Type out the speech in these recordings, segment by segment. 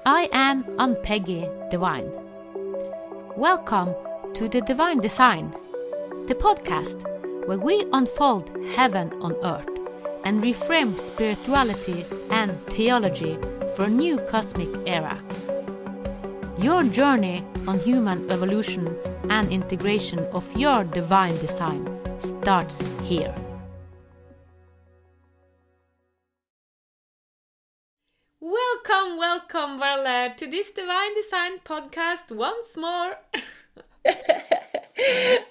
I am Ann-Peggy Divine. Welcome to the Divine Design, the podcast where we unfold heaven on earth and reframe spirituality and theology for a new cosmic era. Your journey on human evolution and integration of your divine design starts here. Welcome, Veerle, to this Divine Design podcast once more.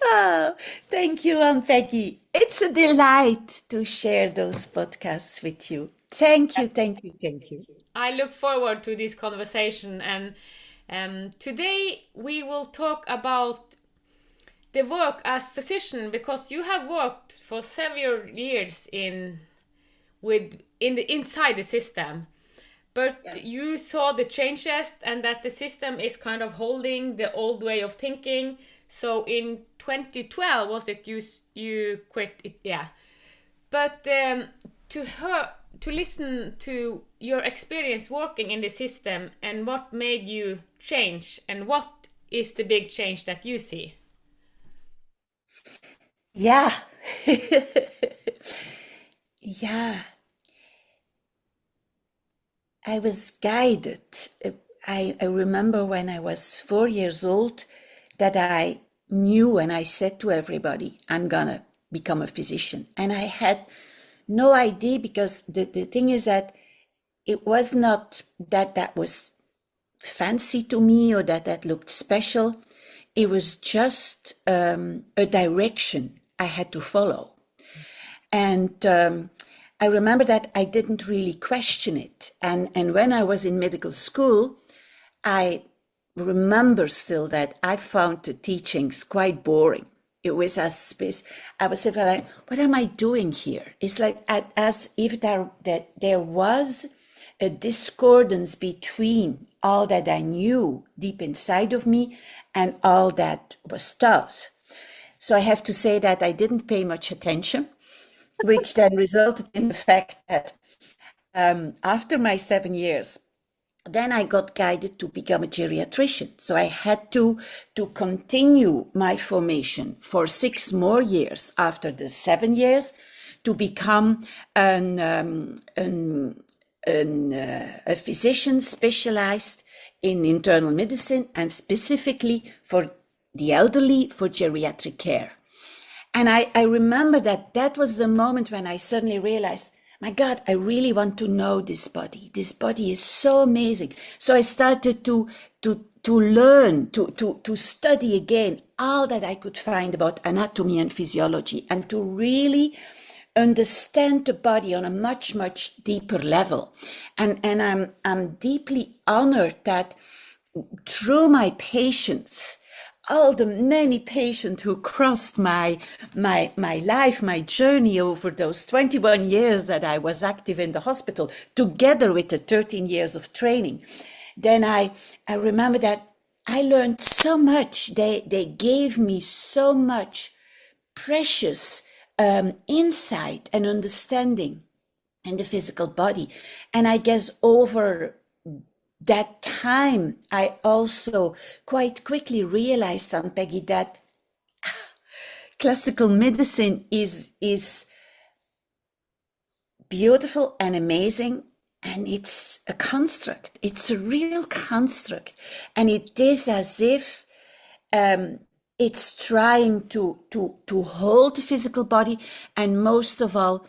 Oh, thank you, Ann-Peggy. It's a delight to share those podcasts with you. Thank you. I look forward to this conversation, and today we will talk about the work as physician, because you have worked for several years inside the system. But you saw the changes and that the system is kind of holding the old way of thinking. So in 2012, was it you quit it? Yeah. But to listen to your experience working in the system and what made you change and what is the big change that you see? Yeah. Yeah. I was guided. I remember when I was 4 years old that I knew, and I said to everybody, I'm gonna become a physician. And I had no idea, because the thing is that it was not that was fancy to me or that looked special. It was just a direction I had to follow. And I remember that I didn't really question it. And when I was in medical school, I remember still that I found the teachings quite boring. It was I was sort of like, what am I doing here? It's like as if there was a discordance between all that I knew deep inside of me and all that was taught. So I have to say that I didn't pay much attention, which then resulted in the fact that after my 7 years, then I got guided to become a geriatrician. So I had to continue my formation for 6 more years after the 7 years to become a physician specialized in internal medicine and specifically for the elderly, for geriatric care. And I remember that was the moment when I suddenly realized, my God, I really want to know this body. This body is so amazing. So I started to learn, to study again all that I could find about anatomy and physiology, and to really understand the body on a much, much deeper level. And I'm deeply honored that through my patients, all the many patients who crossed my life, my journey over those 21 years that I was active in the hospital, together with the 13 years of training, then I remember that I learned so much. They gave me so much precious insight and understanding in the physical body. And I guess over that time, I also quite quickly realized, Ann-Peggy, that classical medicine is beautiful and amazing, and it's a construct. It's a real construct, and it is as if it's trying to hold the physical body, and most of all,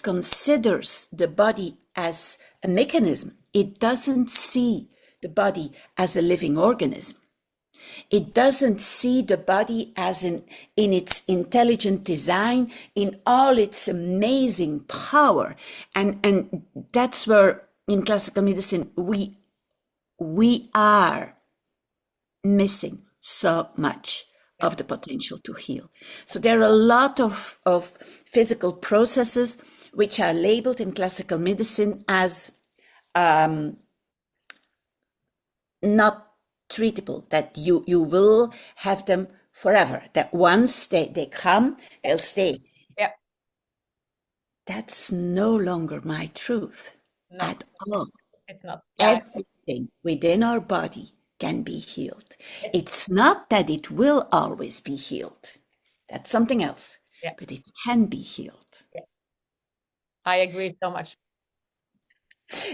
considers the body as a mechanism. It doesn't see the body as a living organism. It doesn't see the body as in its intelligent design, in all its amazing power. And that's where in classical medicine we are missing so much of the potential to heal. So there are a lot of physical processes which are labeled in classical medicine as not treatable, that you will have them forever, that once they come, they'll stay. Yeah. That's no longer my truth No. at all. it's not. Yeah. Everything within our body can be healed. It's not that it will always be healed. That's something else, Yeah. but it can be healed. Yeah. I agree so much.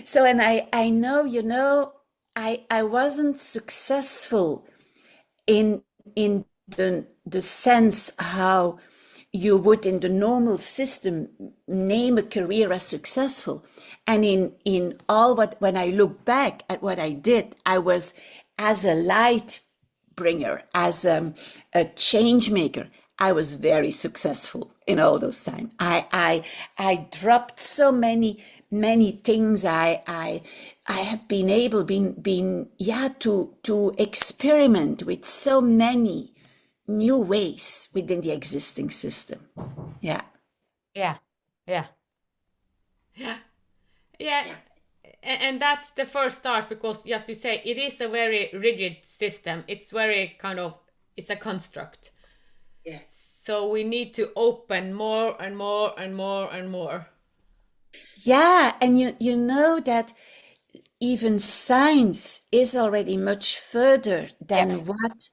So, and I know, I wasn't successful in the sense how you would in the normal system name a career as successful. And in all what, when I look back at what I did, I was as a light bringer, as a change maker. I was very successful in all those times. I dropped so many things. I have been able to experiment with so many new ways within the existing system. Yeah. Yeah. Yeah. Yeah. Yeah. And that's the first start, because as you say, it is a very rigid system. It's very kind of, it's a construct. Yeah. So we need to open more and more and more and more. Yeah, and you know that even science is already much further Yeah. than what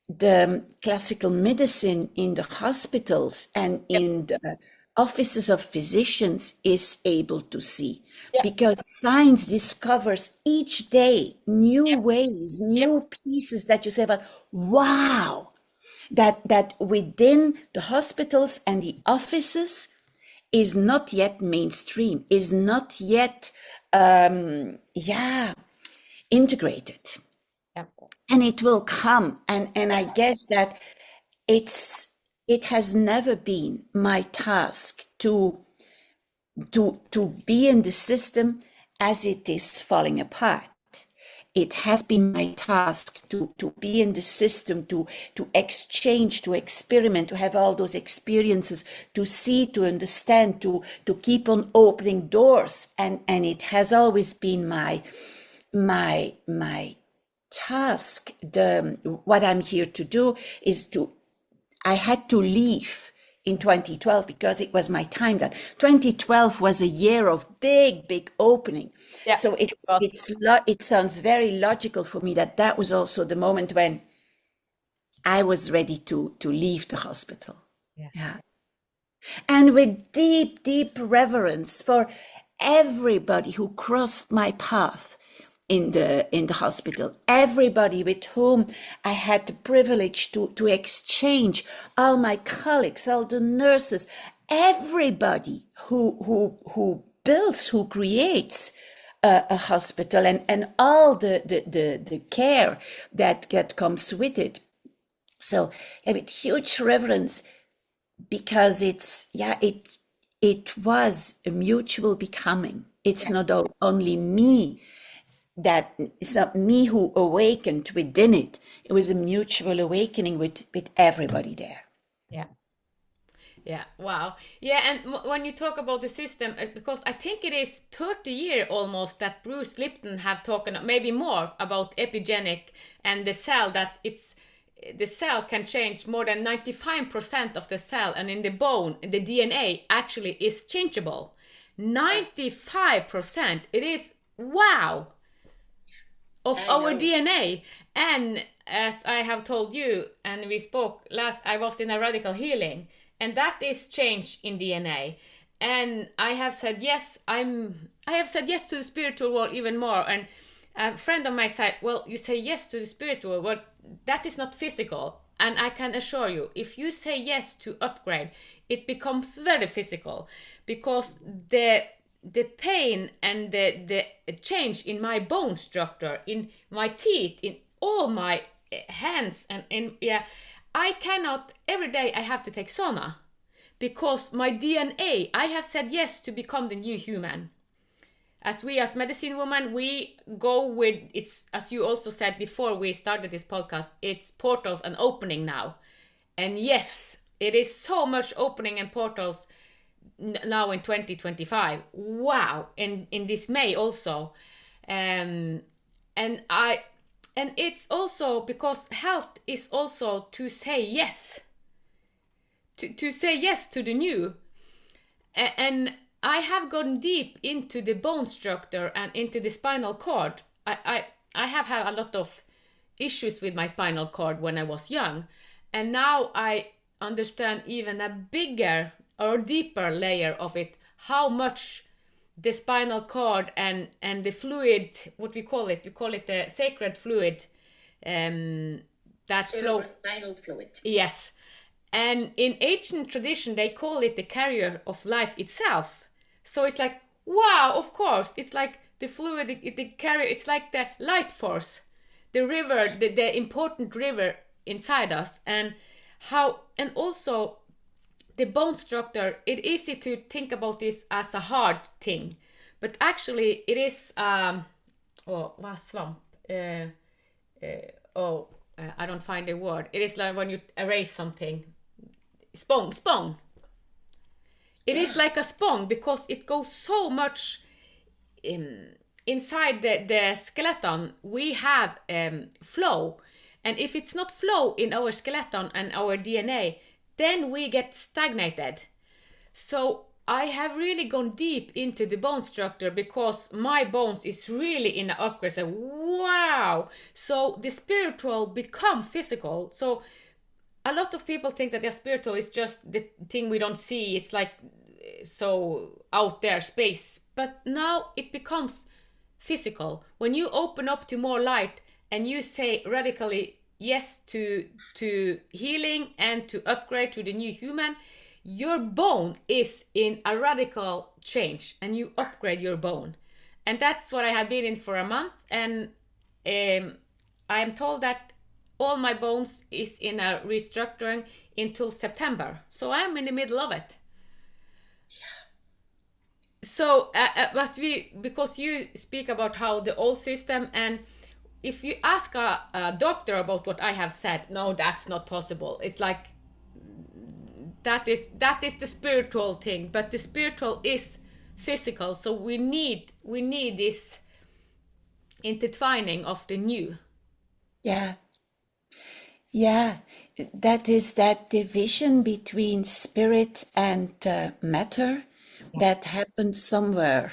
the classical medicine in the hospitals and Yep. in the offices of physicians is able to see. Yep. Because science discovers each day new Yep. ways, Yep. new pieces that you say, but wow, that within the hospitals and the offices is not yet mainstream, is not yet integrated. Yep. And it will come. And I guess that it has never been my task to be in the system as it is falling apart. It has been my task to be in the system, to exchange, to experiment, to have all those experiences, to see, to understand, to keep on opening doors. And it has always been my task. What I'm here to do is I had to leave in 2012 because it was my time. That 2012 was a year of big opening. Yeah. So it sounds very logical for me that was also the moment when I was ready to leave the hospital. Yeah. Yeah. And with deep reverence for everybody who crossed my path in the hospital, everybody with whom I had the privilege to exchange, all my colleagues, all the nurses, everybody who builds, who creates a hospital, and all the care that comes with it. So with huge reverence, because it was a mutual becoming. It's not only me, that it's not me who awakened within it. It was a mutual awakening with everybody there. Yeah. Yeah. Wow. Yeah. And when you talk about the system, because I think it is 30 years almost that Bruce Lipton have talked, maybe more, about epigenetic and the cell, that the cell can change more than 95% of the cell, and in the bone, the DNA actually is changeable. 95%. It is wow of our DNA. And as I have told you, and we spoke last, I was in a radical healing, and that is change in DNA. And I have said yes. I have said yes to the spiritual world even more. And a friend of mine said, well, you say yes to the spiritual world, that is not physical. And I can assure you, if you say yes to upgrade, it becomes very physical, because the pain and the change in my bone structure, in my teeth, in all my hands, and I cannot, every day I have to take sauna, because my DNA, I have said yes to become the new human. As we, as medicine women, we go with, it's, as you also said before we started this podcast, it's portals and opening now. And yes, it is so much opening and portals now in 2025. Wow. In this May also. And it's also because health is also to say yes. To say yes to the new. And I have gone deep into the bone structure and into the spinal cord. I have had a lot of issues with my spinal cord when I was young, and now I understand even a bigger or deeper layer of it, how much the spinal cord and the fluid, what we call it the sacred fluid, that flow. Spinal fluid. Yes. And in ancient tradition, they call it the carrier of life itself. So it's like, wow, of course, it's like the fluid, the carrier, it's like the light force, the river, the important river inside us. And also the bone structure, it's easy to think about this as a hard thing, but actually it is, svamp? I don't find the word. It is like when you erase something. Spong. It is like a spong because it goes so much inside the skeleton. We have flow, and if it's not flow in our skeleton and our DNA, then we get stagnated. So I have really gone deep into the bone structure because my bones is really in an upgrade. So wow! So the spiritual become physical. So a lot of people think that the spiritual is just the thing we don't see. It's like so out there, space. But now it becomes physical. When you open up to more light and you say radically yes to healing and to upgrade to the new human, your bone is in a radical change and you upgrade your bone. And that's what I have been in for a month. And I am told that all my bones is in a restructuring until September. So I'm in the middle of it. Yeah. So because you speak about how the old system, and if you ask a doctor about what I have said, no, that's not possible. It's like, that is the spiritual thing, but the spiritual is physical. So we need this intertwining of the new. Yeah, that is that division between spirit and matter that happened somewhere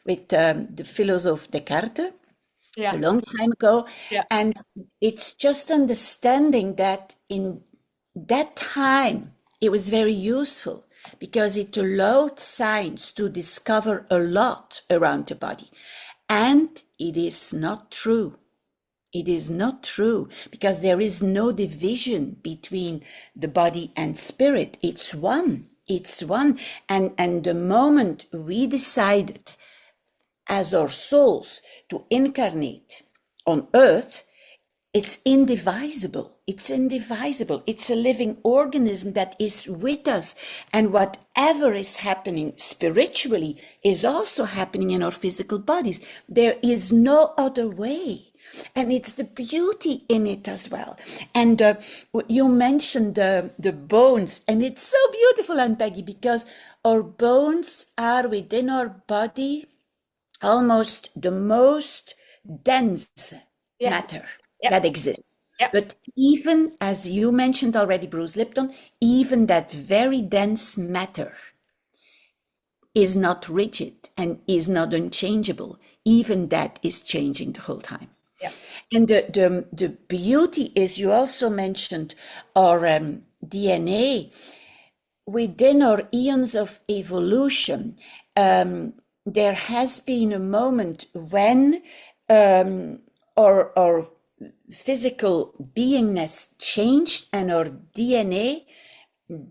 with the philosopher Descartes. It's a long time ago. And it's just understanding that in that time, it was very useful because it allowed science to discover a lot around the body. And it is not true. It is not true because there is no division between the body and spirit. It's one. It's one. And the moment we decided as our souls to incarnate on earth, it's indivisible. It's indivisible. It's a living organism that is with us. And whatever is happening spiritually is also happening in our physical bodies. There is no other way. And it's the beauty in it as well. And you mentioned the bones, and it's so beautiful, Ann-Peggy, because our bones are within our body almost the most dense matter that exists. But even, as you mentioned already, Bruce Lipton, even that very dense matter is not rigid and is not unchangeable. Even that is changing the whole time. And the beauty is, you also mentioned our DNA. Within our eons of evolution, there has been a moment when our physical beingness changed and our DNA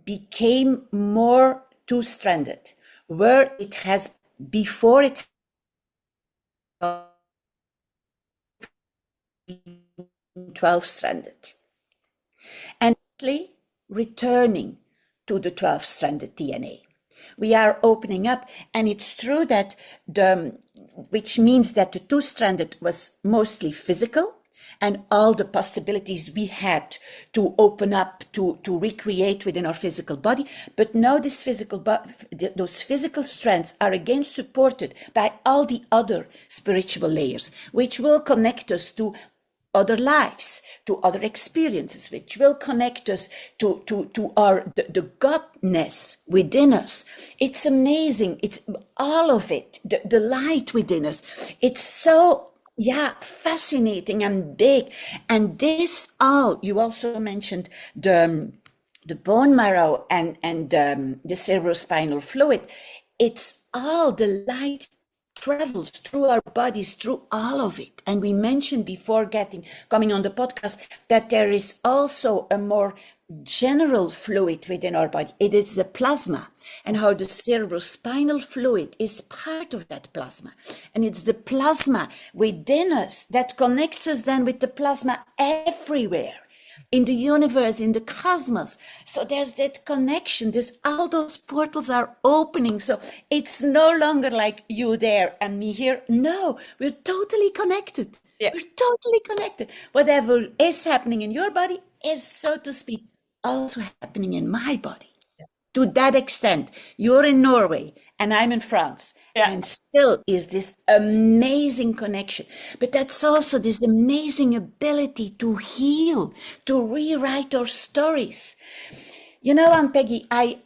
became more two-stranded, where it has before it 12-stranded, and returning to the 12-stranded DNA. We are opening up, and it's true that which means that the two-stranded was mostly physical, and all the possibilities we had to open up, to recreate within our physical body. But now those physical strands are again supported by all the other spiritual layers, which will connect us to other lives, to other experiences, which will connect us to the godness within us. It's amazing. It's all of it, the light within us. It's so, yeah, fascinating and big. And this all, you also mentioned the bone marrow and the cerebrospinal fluid. It's all the light travels through our bodies, through all of it. And we mentioned before coming on the podcast that there is also a more general fluid within our body. It is the plasma, and how the cerebrospinal fluid is part of that plasma. And it's the plasma within us that connects us then with the plasma everywhere in the universe, in the cosmos. So there's that connection. All those portals are opening. So it's no longer like you there and me here. No, we're totally connected. Yeah. We're totally connected. Whatever is happening in your body is, so to speak, also happening in my body. To that extent, you're in Norway and I'm in France. Yeah. And still is this amazing connection. But that's also this amazing ability to heal, to rewrite our stories. You know, Ann-Peggy, I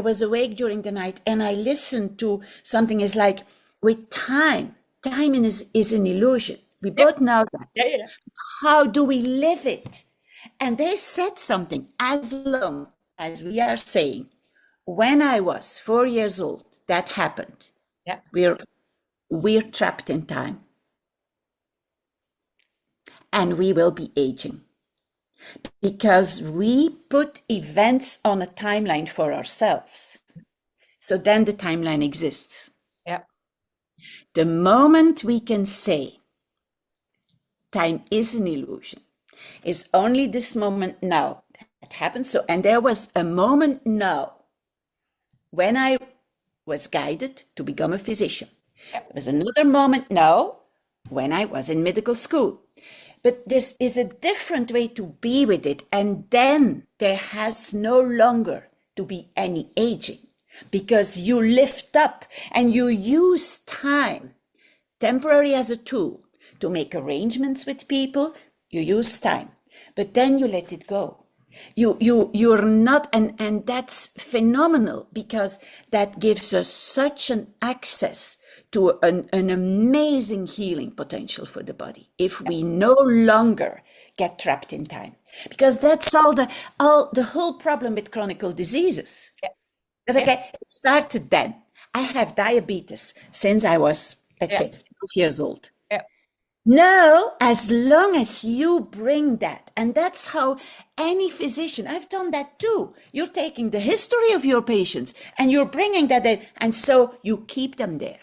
was awake during the night and I listened to something is like, with time is an illusion. We both know that. Yeah. How do we live it? And they said something, as long as we are saying, when I was 4 years old, that happened. Yeah. We're trapped in time. And we will be aging. Because we put events on a timeline for ourselves. So then the timeline exists. Yeah. The moment we can say time is an illusion, is only this moment now that happens. So, and there was a moment now when I was guided to become a physician. There was another moment now when I was in medical school. But this is a different way to be with it. And then there has no longer to be any aging, because you lift up and you use time, temporary as a tool, to make arrangements with people. You use time, but then you let it go. You're not, and that's phenomenal, because that gives us such an access to an amazing healing potential for the body if we no longer get trapped in time. Because that's all the whole problem with chronic diseases. Yeah. But okay, it started then. I have diabetes since I was, let's say, 12 years old. No, as long as you bring that, and that's how any physician, I've done that too. You're taking the history of your patients and you're bringing that in, and so you keep them there.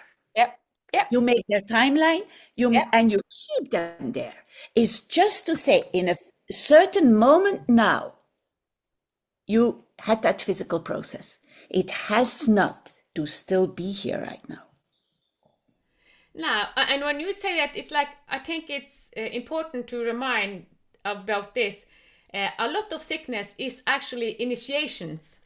Yeah. You make their timeline, and you keep them there. It's just to say, in a certain moment now, you had that physical process. It has not to still be here right now. Now, and when you say that, it's like, I think it's important to remind about this. A lot of sickness is actually initiations.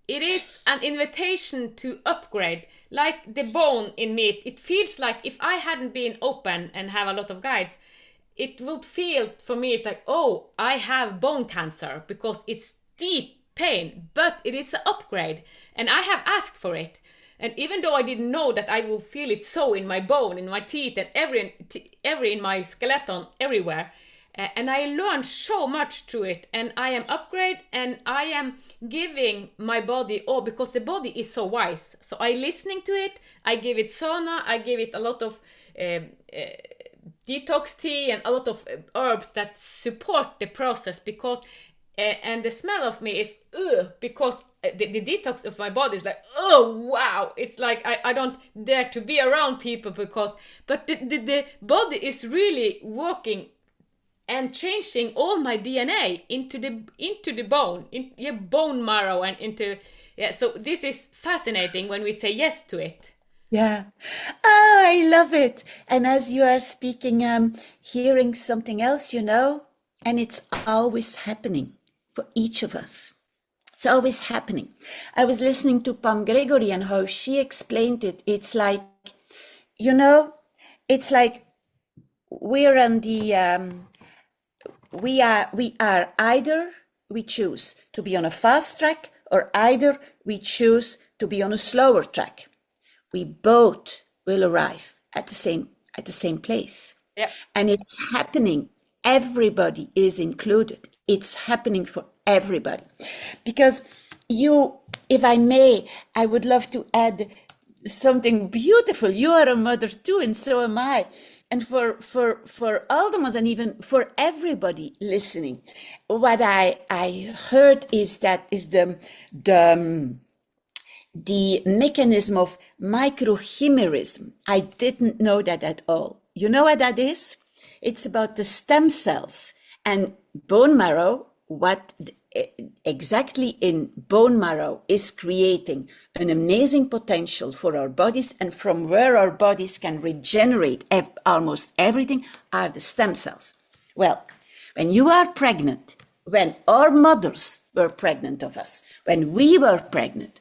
It is an invitation to upgrade. Like the bone in me, it feels like if I hadn't been open and have a lot of guides, it would feel for me, it's like, oh, I have bone cancer, because it's deep pain, but it is an upgrade and I have asked for it. And even though I didn't know that I will feel it so in my bone, in my teeth, and every in my skeleton, everywhere. And I learned so much through it. And I am upgrade, and I am giving my body, because the body is so wise. So I listening to it, I give it sauna, I give it a lot of detox tea and a lot of herbs that support the process, because and the smell of me is because the detox of my body is like, oh wow, it's like I don't dare to be around people, but the body is really working and changing all my DNA into the bone, in your bone marrow, and into so this is fascinating when we say yes to it. Yeah. Oh, I love it. And as you are speaking, hearing something else, and it's always happening for each of us. It's always happening. I was listening to Pam Gregory and how she explained it. It's like, it's like we're on the we are either we choose to be on a fast track or either we choose to be on a slower track. We both will arrive at the same place. Yeah. And it's happening. Everybody is included. It's happening for everybody. Because if I may, I would love to add something beautiful. You are a mother too, and so am I. And for all the mothers, and even for everybody listening, what I heard is the mechanism of microchimerism. I didn't know that at all. You know what that is? It's about the stem cells and bone marrow, what exactly in bone marrow is creating an amazing potential for our bodies, and from where our bodies can regenerate almost everything are the stem cells. Well, when you are pregnant, when our mothers were pregnant of us, when we were pregnant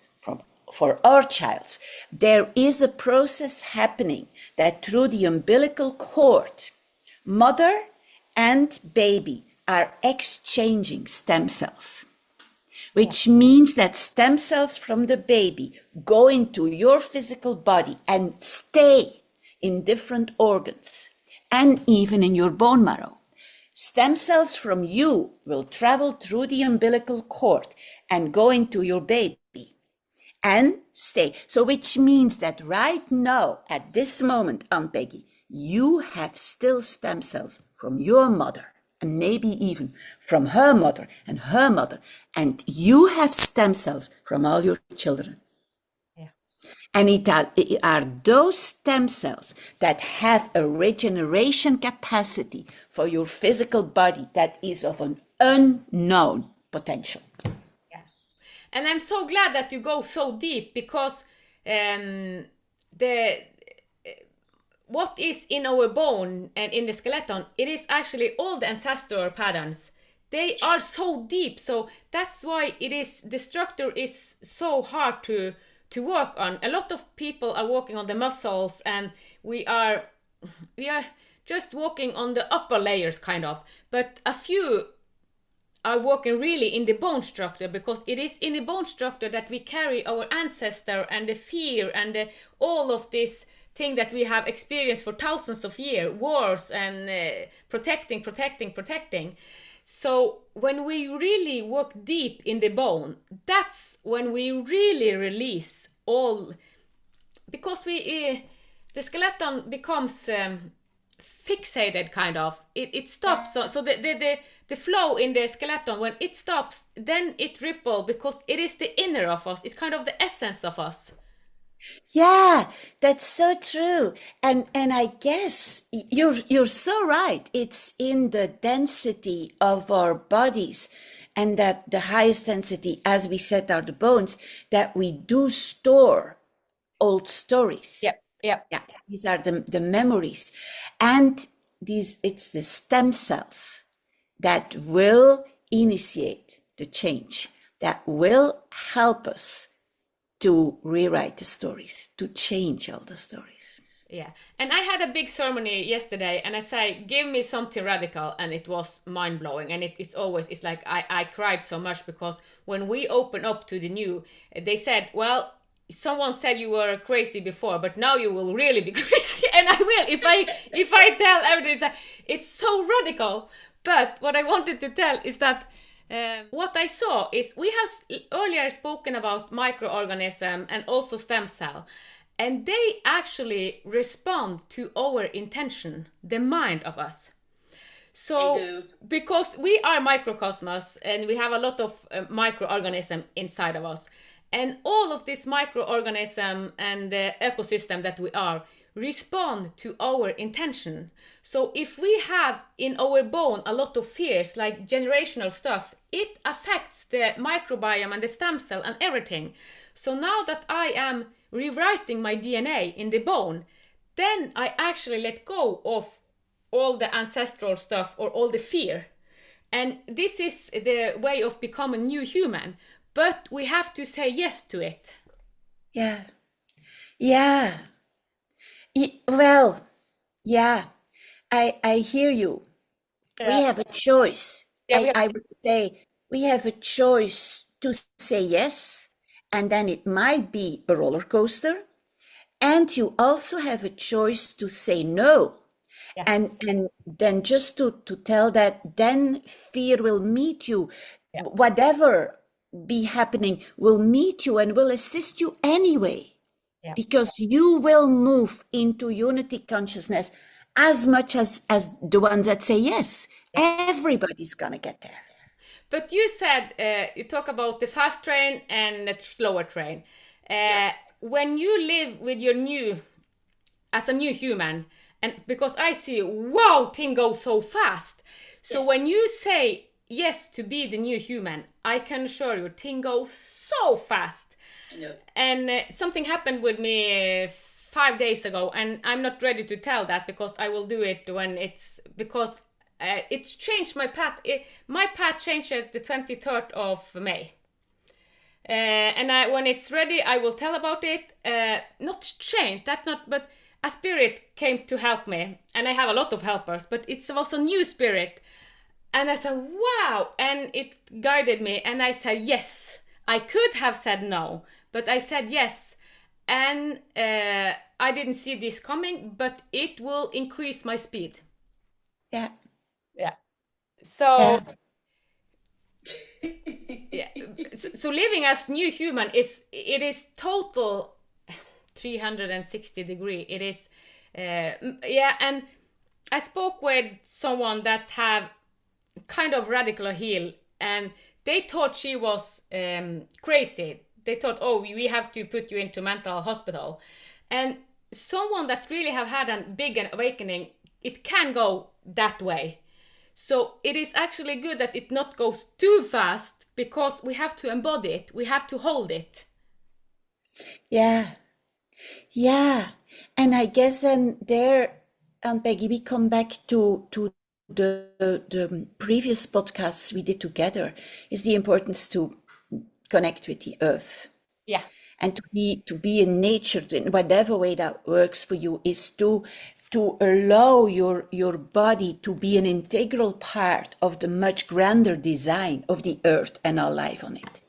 for our child, there is a process happening that through the umbilical cord, mother and baby are exchanging stem cells, which means that stem cells from the baby go into your physical body and stay in different organs and even in your bone marrow. Stem cells from you will travel through the umbilical cord and go into your baby and stay. So which means that right now, at this moment, Ann-Peggy, you have still stem cells from your mother and maybe even from her mother and her mother. And you have stem cells from all your children. Yeah. And it are those stem cells that have a regeneration capacity for your physical body that is of an unknown potential. Yeah. And I'm so glad that you go so deep, because what is in our bone and in the skeleton, it is actually all the ancestral patterns. They are so deep, so that's why the structure is so hard to work on. A lot of people are working on the muscles, and we are just working on the upper layers kind of, but a few are working really in the bone structure, because it is in the bone structure that we carry our ancestor and the fear and all of this thing that we have experienced for thousands of years, wars and protecting. So when we really work deep in the bone, that's when we really release all, because the skeleton becomes fixated kind of. It stops. So the flow in the skeleton, when it stops, then it ripple, because it is the inner of us. It's kind of the essence of us. Yeah, that's so true. And I guess you're so right. It's in the density of our bodies, and that the highest density, as we said, are the bones, that we do store old stories. Yeah. Yeah, these are the memories. And it's the stem cells that will initiate the change, that will help us to rewrite the stories, to change all the stories. Yeah. And I had a big ceremony yesterday, and I say, give me something radical, and it was mind-blowing. And it's like I cried so much, because when we open up to the new, they said, well, someone said you were crazy before, but now you will really be crazy. And I will, if I tell everything. It's so radical. But what I wanted to tell is that what I saw is, we have earlier spoken about microorganism and also stem cell, and they actually respond to our intention, the mind of us. So because we are microcosmos, and we have a lot of microorganism inside of us, and all of this microorganism and the ecosystem that we are respond to our intention. So if we have in our bone a lot of fears, like generational stuff, it affects the microbiome and the stem cell and everything. So now that I am rewriting my DNA in the bone, then I actually let go of all the ancestral stuff or all the fear. And this is the way of becoming new human, but we have to say yes to it. Yeah. Well, yeah, I hear you. We have a choice. Yeah, I would say we have a choice to say yes, and then it might be a roller coaster. And you also have a choice to say no. Yeah. And then just to tell that then fear will meet you. Yeah. Whatever be happening will meet you and will assist you anyway. Yeah. Because you will move into unity consciousness as much as the ones that say yes. Everybody's gonna get there. But you said you talk about the fast train and the slower train. When you live with your as a new human, and because I see, wow, thing goes so fast. So Yes. when you say yes to be the new human, I can assure you, thing goes so fast. I know. And something happened with me 5 days ago, and I'm not ready to tell that because I will do it when because it's changed my path. My path changes the 23rd of May. And when it's ready, I will tell about it. Not change, but a spirit came to help me. And I have a lot of helpers, but it was a new spirit. And I said, wow, and it guided me. And I said, yes. I could have said no, but I said yes. And I didn't see this coming, but it will increase my speed. Yeah. Yeah. So... Yeah. Yeah. So living as new human it is total 360 degree. It is and I spoke with someone that have kind of radical heal, and they thought she was crazy. They thought, oh, we have to put you into mental hospital. And someone that really have had a big awakening, it can go that way. So it is actually good that it not goes too fast, because we have to embody it. We have to hold it. Yeah. Yeah. And I guess then there, Ann-Peggy, we come back to the previous podcasts we did together, is the importance to connect with the earth. Yeah. And to be in nature in whatever way that works for you, is to allow your body to be an integral part of the much grander design of the earth and our life on it.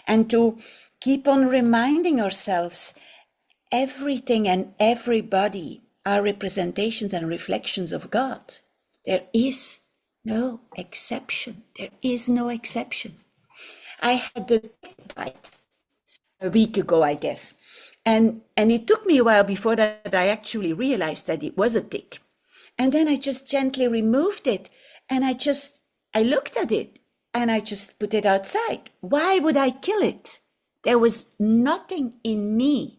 And to keep on reminding ourselves, everything and everybody are representations and reflections of God. There is no exception. There is no exception. I had the tick bite a week ago, I guess. And it took me a while before that I actually realized that it was a tick. And then I just gently removed it, and I looked at it and I just put it outside. Why would I kill it? There was nothing in me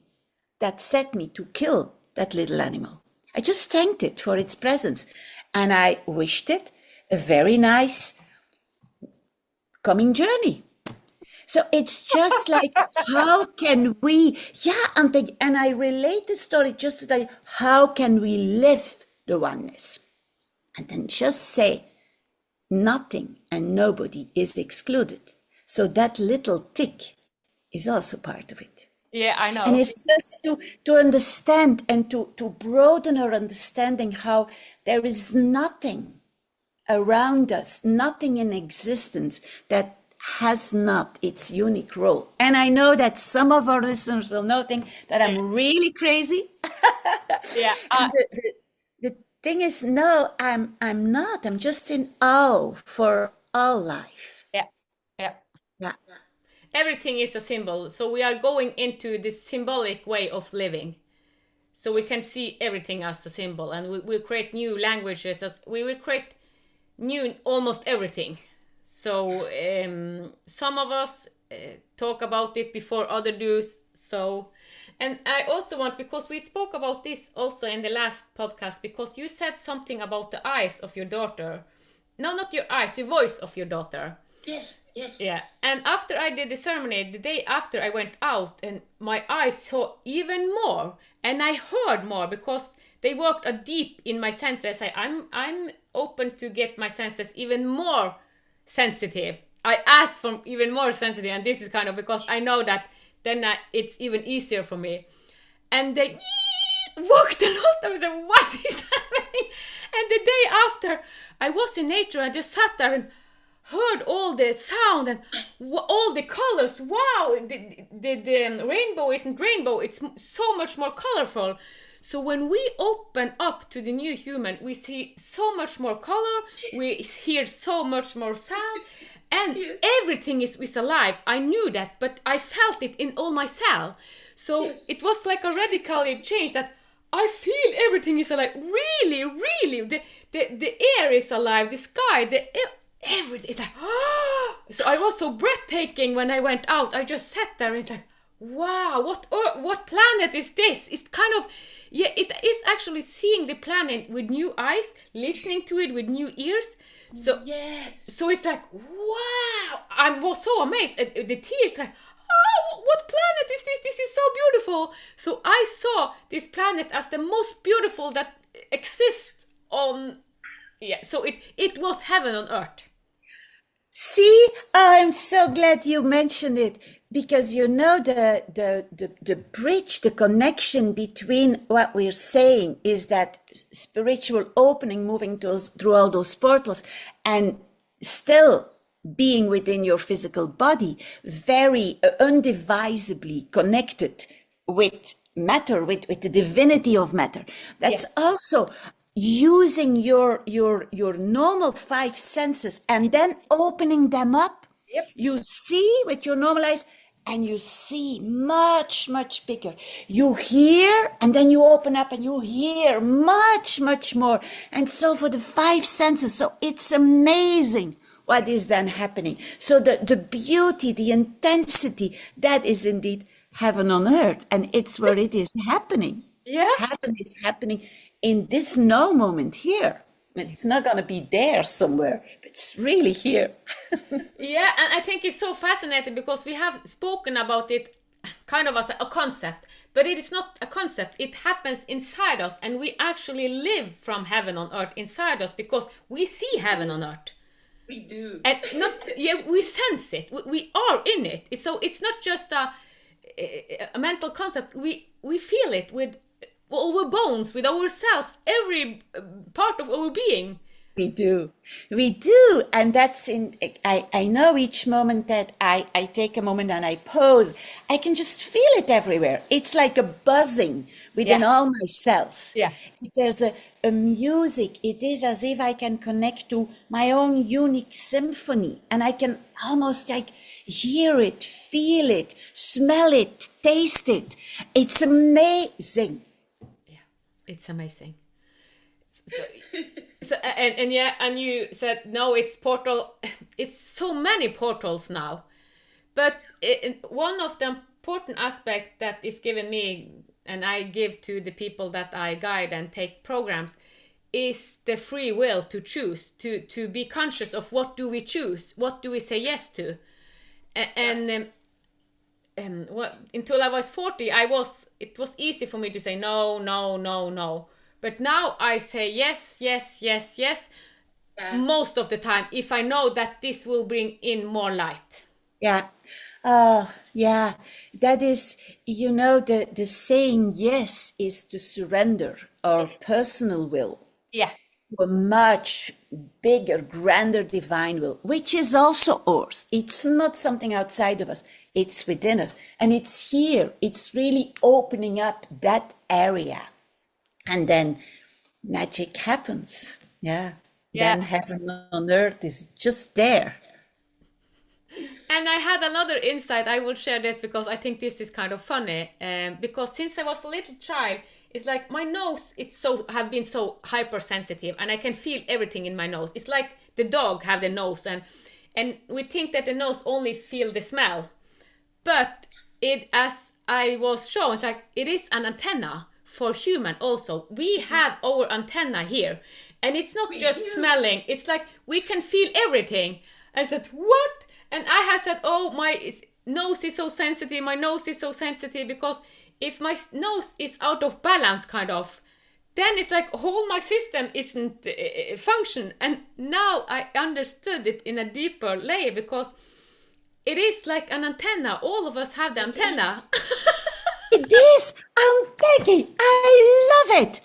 that set me to kill that little animal. I just thanked it for its presence, and I wished it a very nice coming journey. So it's just like, how can we, and I relate the story just to tell you, how can we live the oneness? And then just say, nothing and nobody is excluded. So that little tick is also part of it. Yeah, I know. And it's just to understand and to broaden our understanding how there is nothing around us, nothing in existence that has not its unique role. And I know that some of our listeners will now think that I'm really crazy. Yeah. The thing is, no, I'm not. I'm just in awe for all life. Yeah. Yeah. Yeah. Everything is a symbol. So we are going into this symbolic way of living. So we can see everything as a symbol, and we will create new languages. We will create new almost everything. So some of us talk about it before others do. So, and I also want, because we spoke about this also in the last podcast, because you said something about the eyes of your daughter. No, not your eyes, your voice of your daughter. Yes, yes. Yeah. And after I did the ceremony, the day after, I went out and my eyes saw even more, and I heard more, because they worked deep in my senses. I'm open to get my senses even more sensitive. I asked for even more sensitive, and this is kind of because I know that then it's even easier for me. And they walked a lot. I was like, what is happening? And the day after I was in nature, I just sat there and heard all the sound and all the colors. Wow, the rainbow isn't rainbow, it's so much more colorful. So when we open up to the new human, we see so much more color, we hear so much more sound, and everything is alive. I knew that, but I felt it in all my cell. So it was like a radical change that I feel everything is alive. Really, really, the air is alive, the sky, everything is like, oh! So I was so breathtaking when I went out. I just sat there and it's like, wow, what planet is this? It's kind of, it is actually seeing the planet with new eyes, listening to it with new ears. So so it's like, wow, I was so amazed. The tears like, oh, what planet is this? This is so beautiful. So I saw this planet as the most beautiful that exists on, so it was heaven on earth. See, I'm so glad you mentioned it, because the bridge, the connection between what we're saying is that spiritual opening, moving through all those portals, and still being within your physical body, very undivisibly connected with matter, with the divinity of matter. That's also using your normal 5 senses and then opening them up. You see with your normal eyes, and you see much, much bigger. You hear, and then you open up and you hear much, much more. And so for the 5 senses, so it's amazing what is then happening. So the beauty, the intensity, that is indeed heaven on earth, and it's where it is happening. Heaven is happening in this now moment here. It's not going to be there somewhere, but it's really here. Yeah, and I think it's so fascinating because we have spoken about it kind of as a concept, but it is not a concept. It happens inside us, and we actually live from heaven on earth inside us because we see heaven on earth. We do. And not, we sense it. We are in it. So it's not just a mental concept. We feel it with our bones, with our cells, every part of our being. We do. And that's I know each moment that I take a moment and I pause, I can just feel it everywhere. It's like a buzzing within all my cells. There's a music. It is as if I can connect to my own unique symphony, and I can almost like hear it, feel it, smell it, taste it. It's amazing. It's amazing. And you said no, it's portal. It's so many portals now, but one of the important aspects that is given me, and I give to the people that I guide and take programs, is the free will to choose, to be conscious of what do we choose, what do we say yes to, and until I was 40, it was easy for me to say no, no, no, no. But now I say yes, yes, yes, yes, most of the time, if I know that this will bring in more light. That is, the saying yes is to surrender our personal will. To a much bigger, grander divine will, which is also ours. It's not something outside of us. It's within us, and it's here. It's really opening up that area, and then magic happens. Then heaven on earth is just there. And I had another insight. I will share this because I think this is kind of funny. Because since I was a little child, it's like my nose, have been so hypersensitive, and I can feel everything in my nose. It's like the dog have the nose, and we think that the nose only feel the smell. But as I was shown, it's like it is an antenna for human also. We have our antenna here, and it's not just smelling. It's like we can feel everything. I said, what? And I had said, oh, my nose is so sensitive. My nose is so sensitive because if my nose is out of balance, kind of, then it's like whole my system isn't function. And now I understood it in a deeper layer because it is like an antenna. All of us have the antenna. It is. Ann-Peggy, I love it.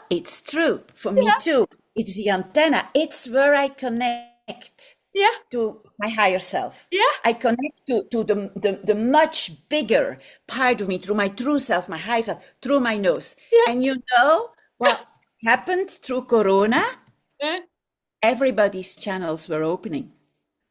It's true for me too. It's the antenna. It's where I connect Yeah, to my higher self. yeah, I connect to the much bigger part of me, through my true self, my higher self, through my nose. yeah, And you know what happened through Corona? yeah, Everybody's channels were opening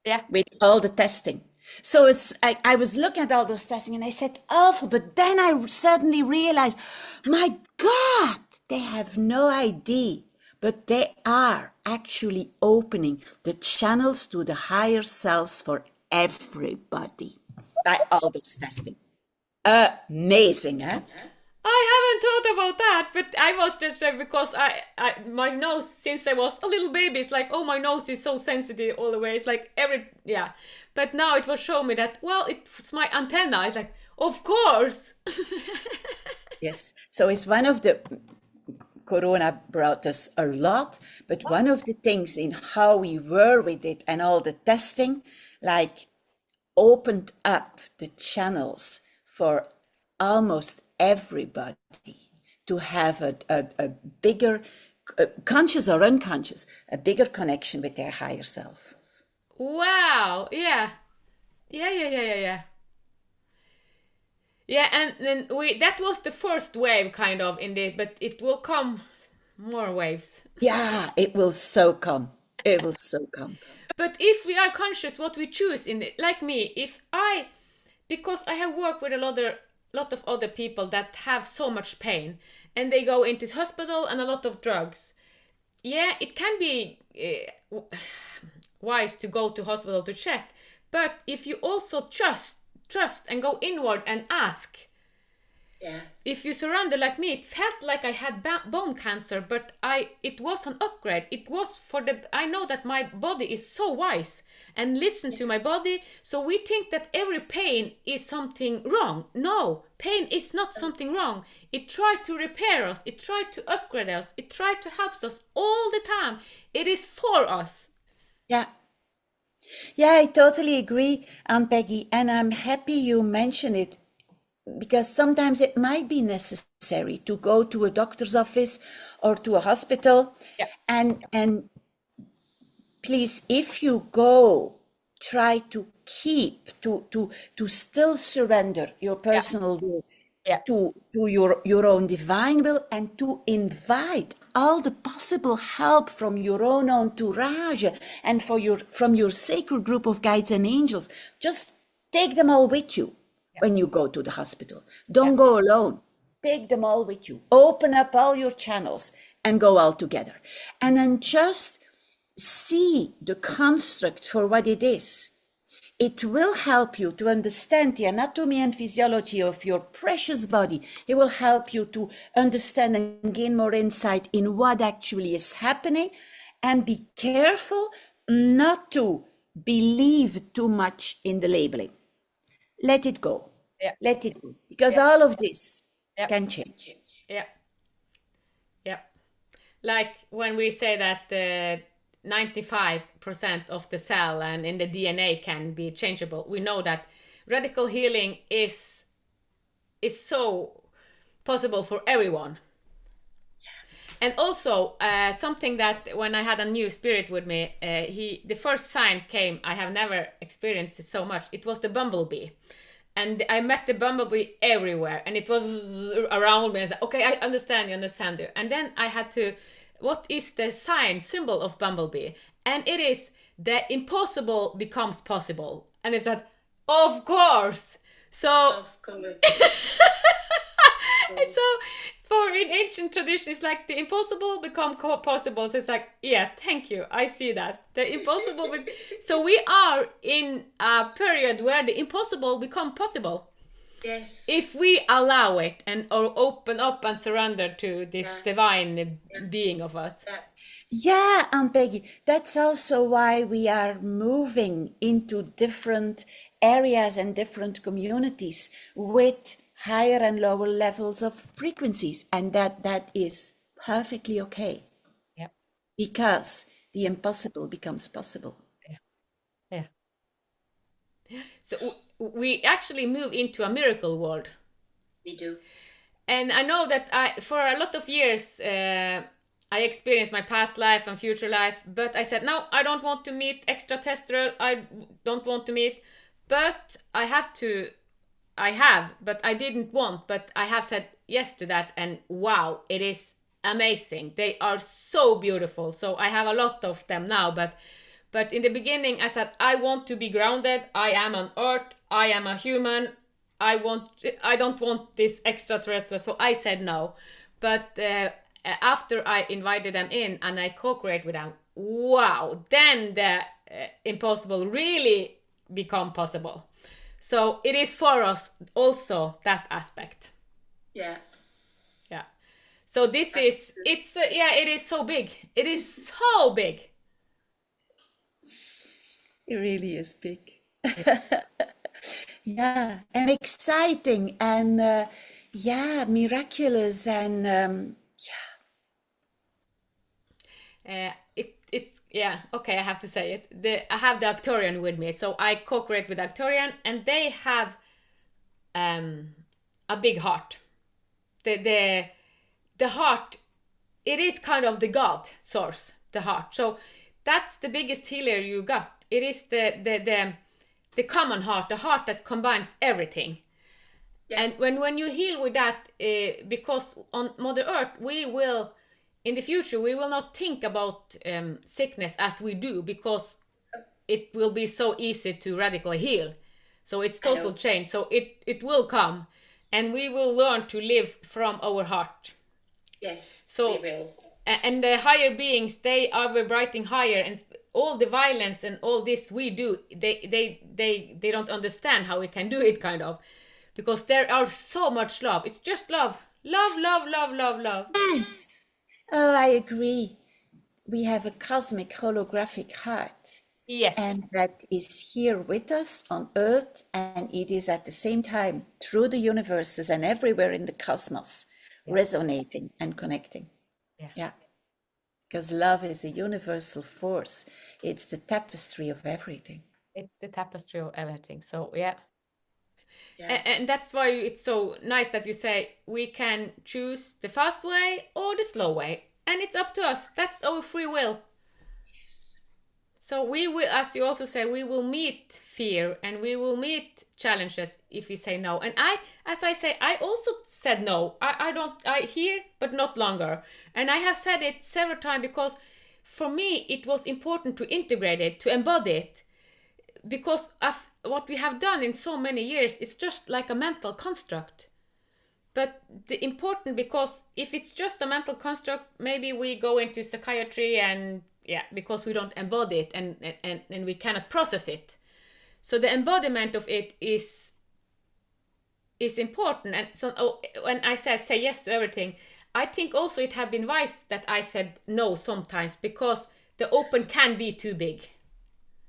yeah. with all the testing. So I was looking at all those testing and I said, awful. But then I suddenly realized, my God, they have no idea, but they are actually opening the channels to the higher selves for everybody by all those testing. Amazing, huh? I haven't thought about that, but I was just because my nose, since I was a little baby, it's like, oh, my nose is so sensitive all the way. It's like yeah. But now it was showing me that, well, it's my antenna. It's like, of course. Yes. So it's one of the Corona brought us a lot, but one of the things in how we were with it and all the testing, like opened up the channels for almost everybody to have a bigger, conscious or unconscious, a bigger connection with their higher self. Wow. Yeah. Yeah, yeah, yeah, yeah, yeah. Yeah, and then that was the first wave kind of in the, but it will come more waves. Yeah, it will so come. It will so come. But if we are conscious what we choose in it, like me, because I have worked with lot of other people that have so much pain and they go into hospital and a lot of drugs. Yeah, it can be wise to go to hospital to check, but if you also trust and go inward and ask, Yeah. if you surrender like me, it felt like I had bone cancer, but it was an upgrade. It was I know that my body is so wise and listen to my body. So we think that every pain is something wrong. No, pain is not something wrong. It tried to repair us. It tried to upgrade us. It tried to help us all the time. It is for us. Yeah. Yeah, I totally agree, Ann-Peggy, and I'm happy you mentioned it because sometimes it might be necessary to go to a doctor's office or to a hospital, Yeah. and please, if you go, try to keep to still surrender your Yeah. personal will Yeah. to your own divine will, and to invite all the possible help from your own entourage and from your sacred group of guides and angels. Just take them all with you when you go to the hospital. Yeah. Don't go alone. Take them all with you. Open up all your channels and go all together. And then just see the construct for what it is. It will help you to understand the anatomy and physiology of your precious body. It will help you to understand and gain more insight in what actually is happening. And be careful not to believe too much in the labeling. Let it go. Yeah. Let it go. Because Yeah. all of this Yeah. can change. Yeah. Yeah. Like when we say that 95% of the cell and in the DNA can be changeable, we know that radical healing is so possible for everyone. And also something that when I had a new spirit with me, the first sign came. I have never experienced it so much. It was the bumblebee, and I met the bumblebee everywhere, and it was around me. I said, okay, I understand you, understand you. And then I had to, what is the symbol of bumblebee? And it is the impossible becomes possible. And it's that, of course. So Of course. so for in ancient tradition, it's like the impossible become possible. So it's like, yeah, thank you, I see that the impossible so we are in a period where the impossible become possible. Yes. If we allow it and or open up and surrender to this divine being of us. Yeah, Ann-Peggy, that's also why we are moving into different areas and different communities with higher and lower levels of frequencies. And that is perfectly okay Yeah, because the impossible becomes possible. yeah, yeah. So we actually move into a miracle world. We do. And I know that for a lot of years I experienced my past life and future life, but I said, no, I don't want to meet extraterrestrial. I don't want to meet, but but I didn't want, but I have said yes to that. And wow, it is amazing. They are so beautiful. So I have a lot of them now, but in the beginning I said, I want to be grounded. I am on Earth. I am a human. I don't want this extraterrestrial. So I said no. But after I invited them in and I co-create with them, wow, then the impossible really become possible. So it is for us also that aspect. Yeah. Yeah. So this is, it is so big. It is so big. It really is big. Yeah, and exciting and yeah, miraculous and Okay, I have to say it. I have the Arcturian with me, so I co-create with Arcturian, and they have a big heart. The heart, it is kind of the God source, the heart. So that's the biggest healer you got. It is the common heart, the heart that combines everything. Yeah. And when you heal with that, because on Mother Earth, in the future, we will not think about sickness as we do, because it will be so easy to radically heal. So it's total change. So it will come, and we will learn to live from our heart. Yes, so we will. And the higher beings, they are vibrating higher, and all the violence and all this we do, they don't understand how we can do it, kind of, because there are so much love. It's just love. Love. Yes. Oh, I agree. We have a cosmic holographic heart. Yes. And that is here with us on Earth, and it is at the same time through the universes and everywhere in the cosmos, resonating and connecting. Yeah. Because love is a universal force. It's the tapestry of everything. It's the tapestry of everything. So yeah. And that's why it's so nice that you say we can choose the fast way or the slow way, and it's up to us. That's our free will. Yes. So we will, as you also say, we will meet fear and we will meet challenges if we say no. And as I say, I also said no. I hear, but not longer. And I have said it several times because for me it was important to integrate it, to embody it, because of what we have done in so many years. It's just like a mental construct. But the important, because if it's just a mental construct, maybe we go into psychiatry and because we don't embody it and we cannot process it. So the embodiment of it is important. And so when I said say yes to everything, I think also it had been wise that I said no sometimes, because the open can be too big.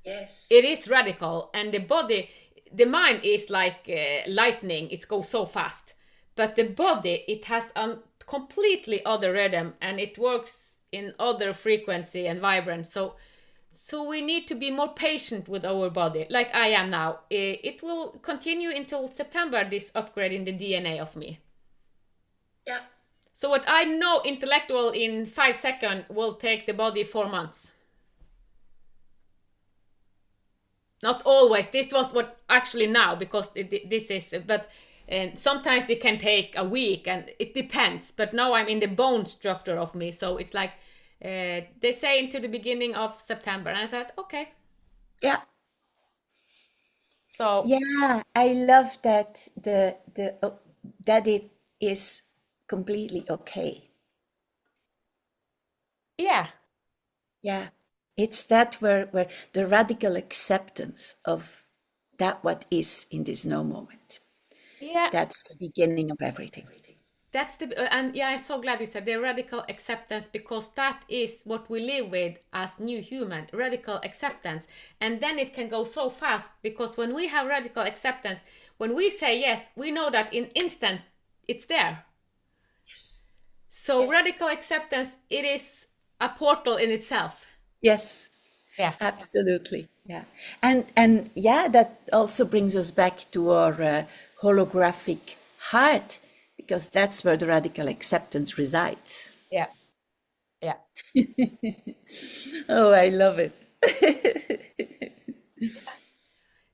Yes. It is radical, and the mind is like lightning. It goes so fast. But the body, it has a completely other rhythm, and it works in other frequency and vibrance. So we need to be more patient with our body, like I am now. It will continue until September, this upgrade in the DNA of me. Yeah. So what I know intellectual in 5 seconds will take the body 4 months. Not always. This was what actually now, because this is, but sometimes it can take a week, and it depends. But now I'm in the bone structure of me, so it's like they say into the beginning of September, and I said okay. Yeah. So yeah, I love that that it is completely okay. Yeah. Yeah. It's that where the radical acceptance of that what is in this no moment. Yeah. That's the beginning of everything. That's and I'm so glad you said the radical acceptance, because that is what we live with as new human, radical acceptance. And then it can go so fast, because when we have radical acceptance, when we say yes, we know that in instant it's there. Yes. So yes. Radical acceptance, it is a portal in itself. Yes. Yeah. Absolutely. Yeah. And yeah, that also brings us back to our holographic heart, because that's where the radical acceptance resides. Yeah. Yeah. Oh, I love it.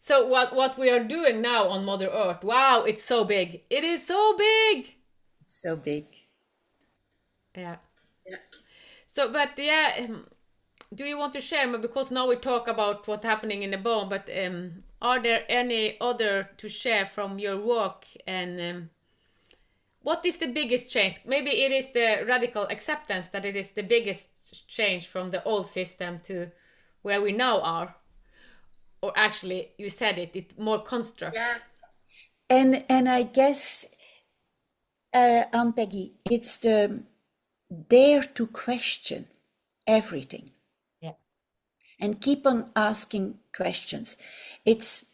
So what we are doing now on Mother Earth, wow, it's so big. It is so big. So big. Yeah. Yeah. So, but yeah, do you want to share? Because now we talk about what's happening in the bone, but are there any other to share from your work? And what is the biggest change? Maybe it is the radical acceptance that it is the biggest change from the old system to where we now are. Or actually, you said it more construct. Yeah. And I guess, Ann-Peggy, it's the dare to question everything Yeah. and keep on asking questions. It's,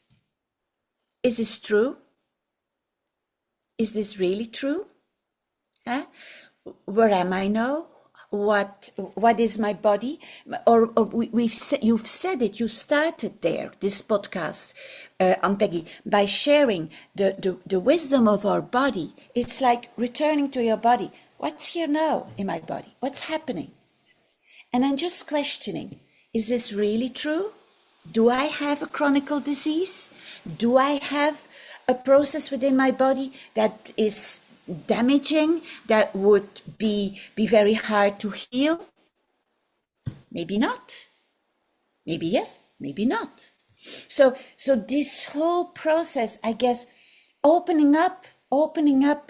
is this true? Is this really true? Huh? Where am I now? What is my body? Or you've said it. You started there this podcast, Ann-Peggy, by sharing the wisdom of our body. It's like returning to your body. What's here now in my body? What's happening? And I'm just questioning: is this really true? Do I have a chronic disease? Do I have a process within my body that is damaging, that would be very hard to heal? Maybe not. Maybe yes, maybe not. So this whole process, I guess, opening up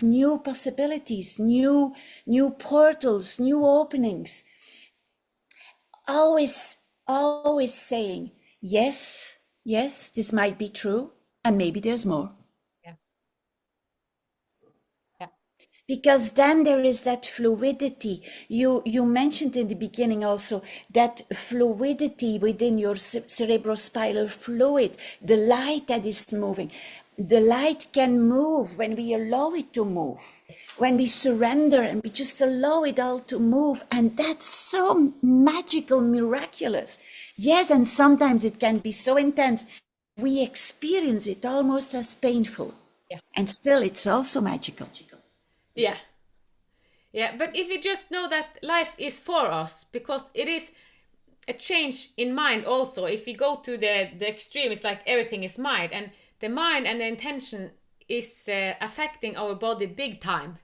new possibilities, new portals, new openings, always saying yes, this might be true, and maybe there's more. Yeah. Yeah. Because then there is that fluidity. You mentioned in the beginning also that fluidity within your cerebrospinal fluid, the light that is moving. The light can move when we allow it to move, when we surrender and we just allow it all to move. And that's so magical, miraculous. Yes, and sometimes it can be so intense. We experience it almost as painful. Yeah. And still, it's also magical. Yeah. Yeah, but if we just know that life is for us, because it is a change in mind also. If we go to the extreme, it's like everything is mind, and the mind and the intention is affecting our body big time.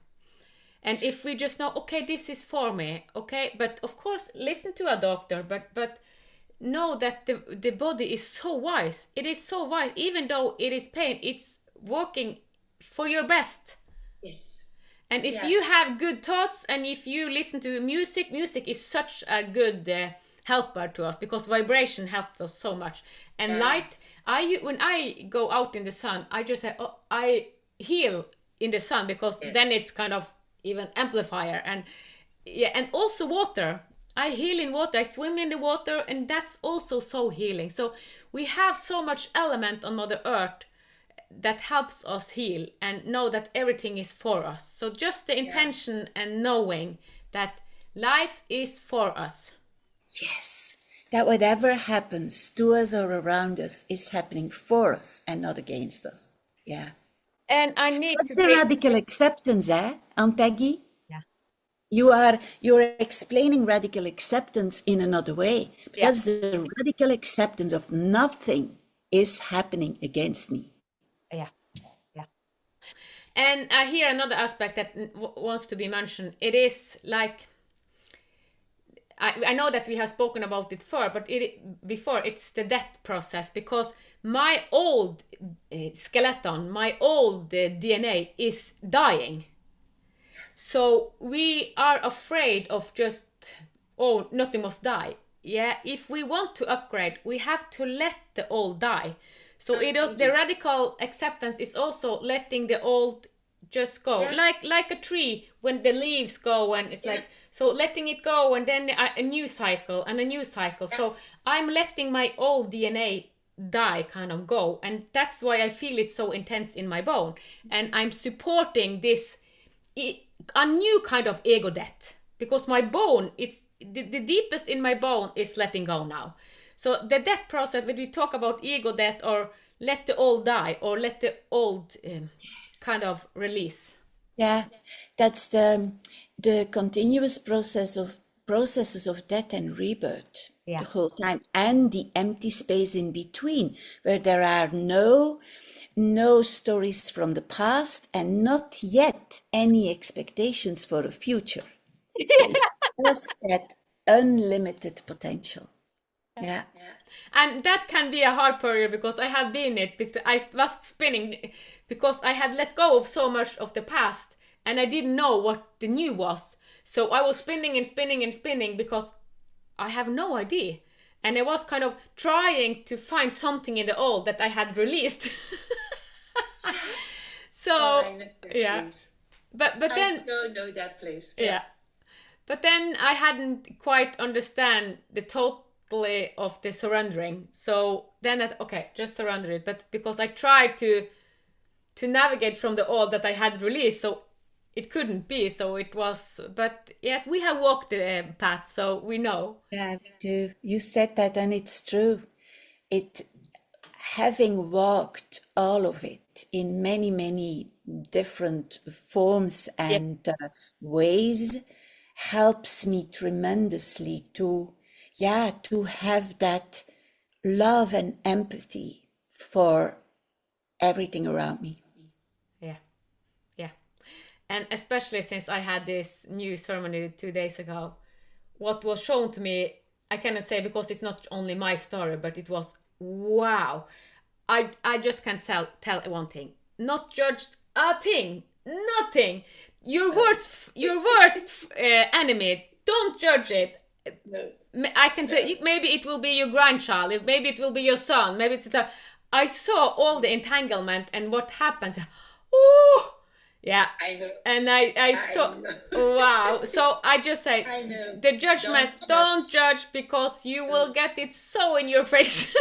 And if we just know, okay, this is for me, okay, but of course, listen to a doctor, but know that the body is so wise. It is so wise, even though it is pain, it's working for your best. Yes. And if you have good thoughts and if you listen to music is such a good helper to us, because vibration helps us so much. And light, when I go out in the sun, I just say, oh, I heal in the sun, because then it's kind of even amplifier. And yeah, and also water. I heal in water, I swim in the water, and that's also so healing. So we have so much element on Mother Earth that helps us heal and know that everything is for us. So just the intention and knowing that life is for us. Yes. That whatever happens to us or around us is happening for us and not against us. Yeah. And I need That's to the bring... radical acceptance, Ann-Peggy? Yeah. You're explaining radical acceptance in another way. But that's the radical acceptance of nothing is happening against me. Yeah. Yeah. And I hear another aspect that wants to be mentioned. It is like, I know that we have spoken about it before, it's the death process, because my old skeleton, my old DNA is dying. So we are afraid of just, oh, nothing must die. Yeah, if we want to upgrade, we have to let the old die. So the radical acceptance is also letting the old just go, like a tree when the leaves go, and it's like, so letting it go, and then a new cycle and a new cycle. So I'm letting my old DNA die, kind of go, and that's why I feel it so intense in my bone, and I'm supporting this a new kind of ego death, because my bone, it's the deepest in my bone is letting go now. So the death process, when we talk about ego death, or let the old die, or let the old kind of release. Yeah, that's the continuous process of processes of death and rebirth Yeah. the whole time, and the empty space in between, where there are no stories from the past and not yet any expectations for a future. So it's just that unlimited potential. Yeah. And that can be a hard period because I have been it. Because I was spinning because I had let go of so much of the past and I didn't know what the new was. So I was spinning and spinning and spinning because I have no idea. And I was kind of trying to find something in the old that I had released. So I know that yeah. place. But I then so know that place. yeah. But then I hadn't quite understand the totally of the surrendering. So then okay, just surrender it. But because I tried to navigate from the old that I had released, so it couldn't be. So it was. But yes, we have walked the path, so we know. Yeah, we do. You said that, and it's true. It having walked all of it in many, many different forms Yeah. and ways helps me tremendously to, yeah, to have that love and empathy for everything around me. Yeah. Yeah. And especially since I had this new ceremony 2 days ago, what was shown to me, I cannot say because it's not only my story, but it was wow. I just can tell one thing. Not judge a thing. Nothing. Your worst enemy. Don't judge it. No. I can say maybe it will be your grandchild. Maybe it will be your son. Maybe it's I saw all the entanglement and what happens. Oh, yeah. I know. And I saw, know. wow. So I just say, I know. the judgment, don't judge because you will get it so in your face.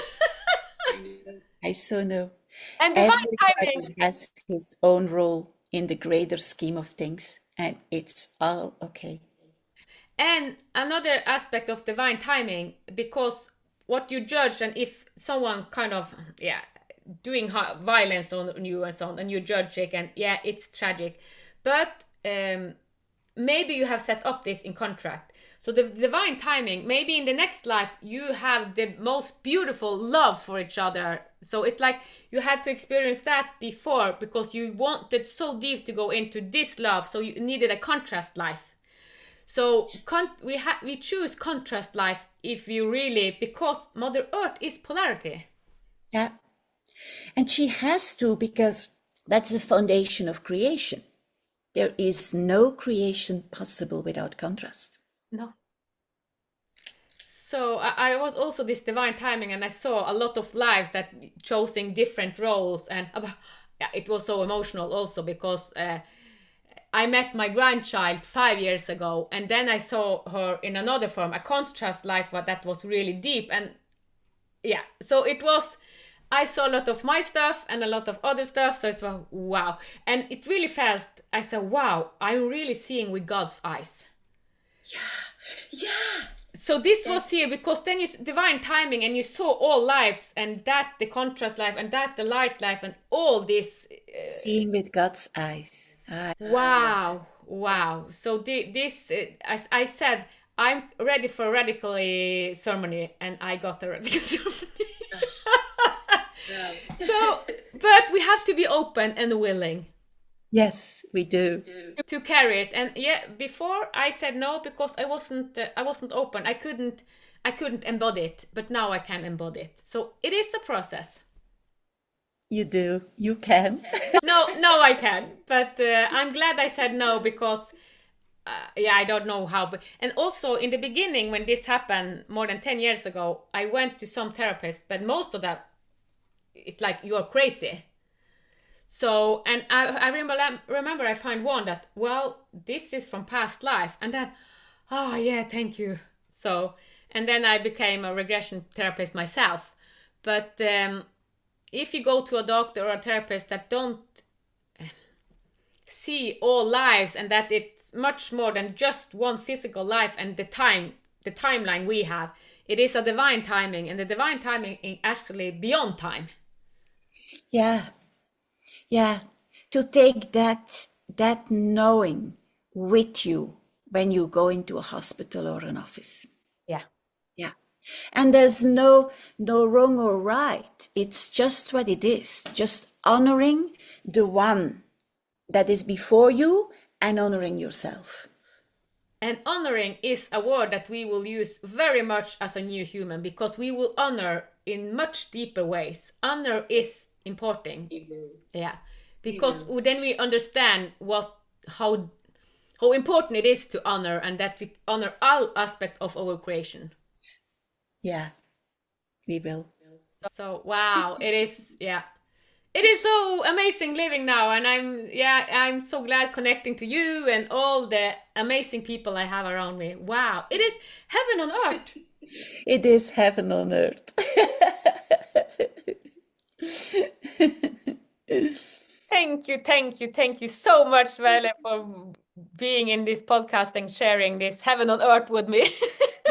I so know. And divine timing. Everybody has his own role in the greater scheme of things, and it's all okay. And another aspect of divine timing, because what you judge, and if someone kind of, yeah, doing violence on you and so on, and you judge it, and yeah, it's tragic. But maybe you have set up this in contract. So the divine timing, maybe in the next life, you have the most beautiful love for each other. So it's like you had to experience that before because you wanted so deep to go into this love. So you needed a contrast life. So we choose contrast life if you really, because Mother Earth is polarity. Yeah. And she has to, because that's the foundation of creation. There is no creation possible without contrast. No. So I was also this divine timing, and I saw a lot of lives that choosing different roles, and yeah, it was so emotional also because I met my grandchild 5 years ago, and then I saw her in another form, a contrast life that was really deep, and yeah, so it was. I saw a lot of my stuff and a lot of other stuff, so it's like, wow. And it really felt, I said, wow, I'm really seeing with God's eyes. Yeah. So this was here because then you divine timing and you saw all lives and that the contrast life and that the light life and all this. Seeing with God's eyes. Wow. So this, as I said, I'm ready for a radically ceremony and I got a radical ceremony. So, but we have to be open and willing. Yes, we do. To carry it. And yeah, before I said no because I wasn't open. I couldn't embody it, but now I can embody it. So it is a process. You do. You can. No, I can. But I'm glad I said no because yeah, I don't know how. And also in the beginning when this happened more than 10 years ago, I went to some therapists, but most of them, it's like, you're crazy. So, and I remember I find one that, well, this is from past life. And then, oh yeah, thank you. So, and then I became a regression therapist myself. But if you go to a doctor or a therapist that don't see all lives and that it's much more than just one physical life and the timeline we have, it is a divine timing, and the divine timing is actually beyond time. Yeah. To take that knowing with you when you go into a hospital or an office. Yeah. Yeah. And there's no wrong or right. It's just what it is. Just honoring the one that is before you and honoring yourself. And honoring is a word that we will use very much as a new human, because we will honor in much deeper ways. Honor is important. Yeah. Because then we understand how important it is to honor, and that we honor all aspects of our creation. Yeah, we will. So wow, it is, yeah. It is so amazing living now, and I'm so glad connecting to you and all the amazing people I have around me. Wow, it is heaven on earth. It is heaven on earth. Thank you so much, Veerle, for being in this podcast and sharing this heaven on earth with me.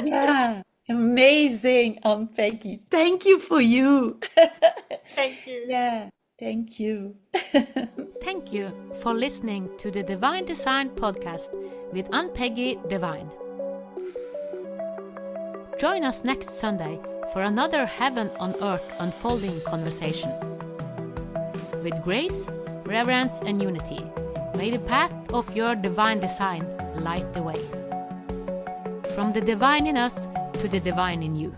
Yeah, amazing, Ann-Peggy. Thank you for you. Thank you. Yeah, thank you. Thank you for listening to the Divine Design podcast with Ann-Peggy Divine. Join us next Sunday for another heaven on earth unfolding conversation. With grace, reverence and unity, may the path of your divine design light the way. From the divine in us to the divine in you.